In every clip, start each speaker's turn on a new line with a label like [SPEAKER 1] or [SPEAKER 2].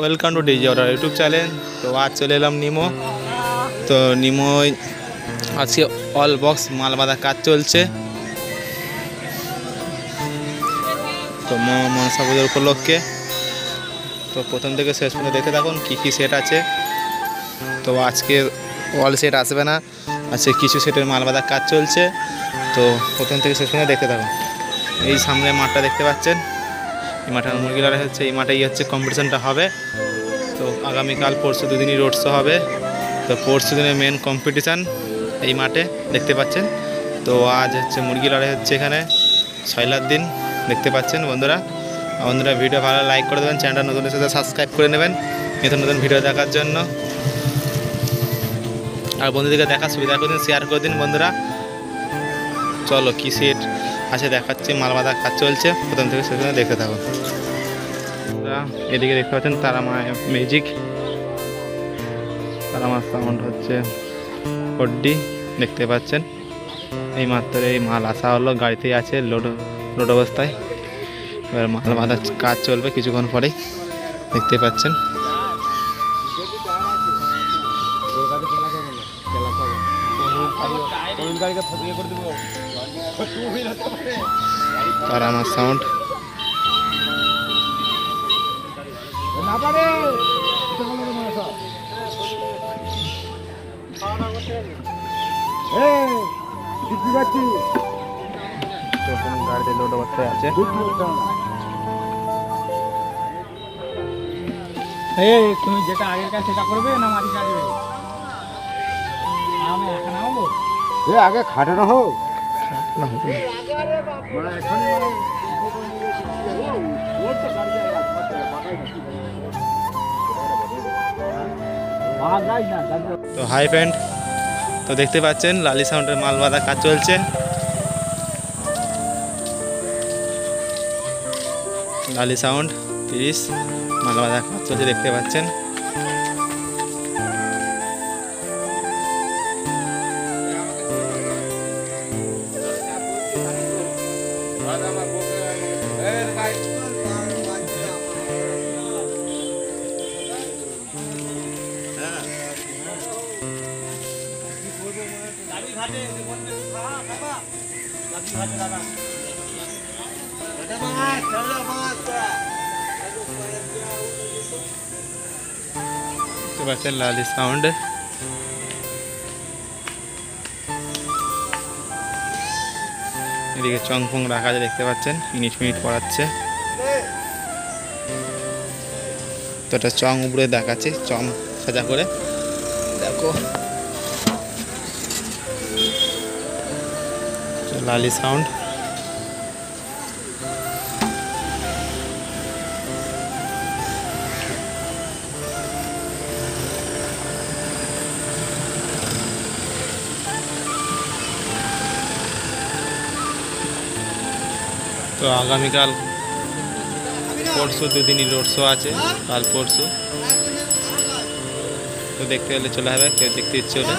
[SPEAKER 1] Welcome to DJ order YouTube channel. তো আজ চলে এলাম নিমো। তো নিমোয় আজকে অল বক্স মাল বাঁধার কাজ চলছে। তো মনসা পুজোর উপলক্ষে তো প্রথম থেকে শেষ পর্যন্ত দেখতে থাকুন কী কী সেট আছে। তো আজকে অল সেট আসবে না, আজকে কিছু সেটের মাল বাঁধার কাজ চলছে। তো প্রথম থেকে শেষ পর্যন্ত দেখতে থাকুন। এই সামনে মাঠটা দেখতে পাচ্ছেন, এই মাঠে মুরগি লড়াই হচ্ছে। এই মাঠেই হচ্ছে কম্পিটিশনটা হবে। তো আগামীকাল পরশু দুদিনই রোড শো হবে। তো পরশু দিনের মেন কম্পিটিশান এই মাঠে দেখতে পাচ্ছেন। তো আজ হচ্ছে মুরগি লড়াই হচ্ছে এখানে ছয়লার দিন দেখতে পাচ্ছেন। বন্ধুরা ভিডিও ভালো লাইক করে দেবেন, চ্যানেলটা নতুনের সাথে সাবস্ক্রাইব করে নেবেন নতুন নতুন ভিডিও দেখার জন্য। আর বন্ধুদেরকে দেখার সুবিধা করে দিন, শেয়ার করে দিন। বন্ধুরা চলো কী সেট আছে দেখাচ্ছি। মাল বাঁধার কাজ চলছে, প্রথম থেকে শেষ পর্যন্ত দেখতে থাকুন। এদিকে দেখতে পাচ্ছেন তারামা ম্যাজিক, তারামা সাউন্ড হচ্ছে 4D দেখতে পাচ্ছেন। এই মাত্র এই মাল আসা হলো, গাড়িতেই আছে লোড অবস্থায়। এবার মাল বাঁধার কাজ চলবে কিছুক্ষণ পরেই দেখতে পাচ্ছেন। তারামা সাউন্ড গাড়িতে লোড অবস্থায় আছে।
[SPEAKER 2] তুমি যেটা আগের কাজ সেটা করবে না মাটি কাটবে?
[SPEAKER 3] আগে খাটানো হোক।
[SPEAKER 1] তো হাই ফ্রেন্ড, তো দেখতে পাচ্ছেন লালি সাউন্ডের মাল বাঁধার কাজ চলছে। লালি সাউন্ড 30 মাল বাঁধার কাজ চলছে দেখতে পাচ্ছেন। দেখতে পাচ্ছেন লালি সাউন্ড। এদিকে চং ফং রাখা আছে দেখতে পাচ্ছেন, মিনিট পড়াচ্ছে। তো এটা চং উপরে দেখাচ্ছে, চং সাজা করে দেখো। লালি সাউন্ড তো আগামীকাল পরশু দুদিনই রোড শো আছে, কাল পরশু। তো দেখতে হলে চলে হবে, কেউ দেখতে ইচ্ছে হলে।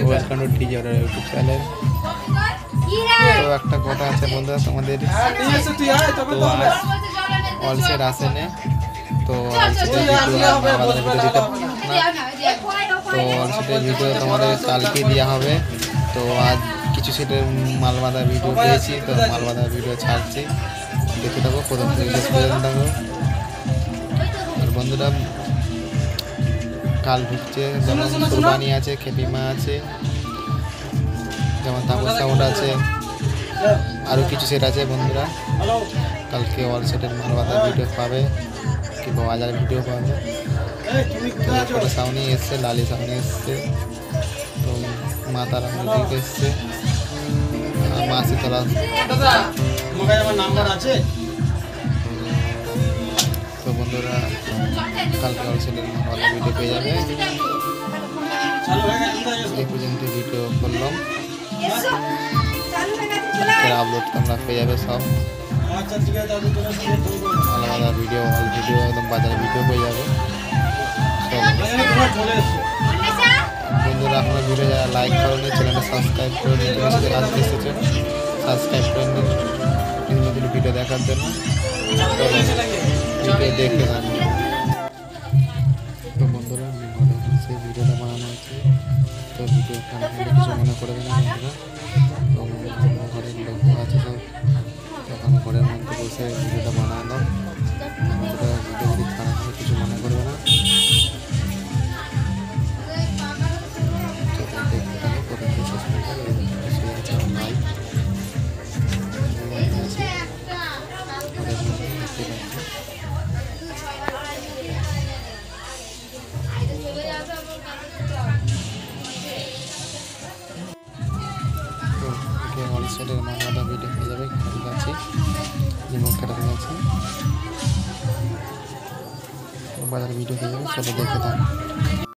[SPEAKER 1] Welcome to DJ order YouTube channel. তো একটা কথা আছে বন্ধুরা তোমাদের, তো আজ অল সেট আসেনি, তো অল সেটের ভিডিও আমাদের ভিডিও দিতে পারবো না। তো অল সেটের ভিডিও তোমাদের কালকে দেওয়া হবে। তো আজ কিছু সেটের মাল বাঁধা ভিডিও পেয়েছি, তো মাল বাঁধা ভিডিও ছাড়ছি, দেখে থাকো প্রথম থেকে শেষ পর্যন্ত থাকো। আর বন্ধুরা কাল ঢুকছে, যেমন কুরবানি আছে, খেপিমা আছে, যেমন তাপস সাউন্ড আছে, আরও কিছু সেট আছে বন্ধুরা। কালকে অল সেটের মাল বাঁধা ভিডিও পাবে, কিংবা বাজার ভিডিও পাবে। ছোটো সাউনি এসছে, লালি সাউনি এসছে, তো মাতারা মিউজিক এসছে, আর মাসিতলা। তো বন্ধুরা কালকে অল সেটের মাল বাঁধা ভিডিও পেয়ে যাবে। এই পর্যন্ত ভিডিও করলাম, আপলোড তোমরা পেয়ে যাবে সব আলাদা ভিডিও, অল ভিডিও, একদম বাজারে ভিডিও পেয়ে যাবে বন্ধুরা। আপনার ভিডিও যারা লাইক করেনি চ্যানেলটা সাবস্ক্রাইব করে নিন, কাজ এসেছে সাবস্ক্রাইব করে নিন নতুন ভিডিও দেখার জন্য। ভিডিও দেখতে থাকুন। তো বন্ধুরা আমি ঘরে বসে ভিডিওটা বানানো হচ্ছে, তো ভিডিও কিছু মনে করবে না বন্ধুরা। তো ঘরের লোক আছে, তো তখন ঘরের মধ্যে বসে ভিডিওটা বানালাম। ভিডিও যদি খারাপ হয় কিছু মনে করবে না। তো দেখতে থাকো প্রথম থেকে শেষ পর্যন্ত। সে আছে আমার ভাই, ঘরের মধ্যে দেখতে পাচ্ছি। অল সেটের মাল বাঁধা ভিডিও পেয়ে যাবে। ঠিক আছে, যে মুখ কাটা আছে বাজার ভিডিও পেয়ে যাবে, চলো দেখে থাকো।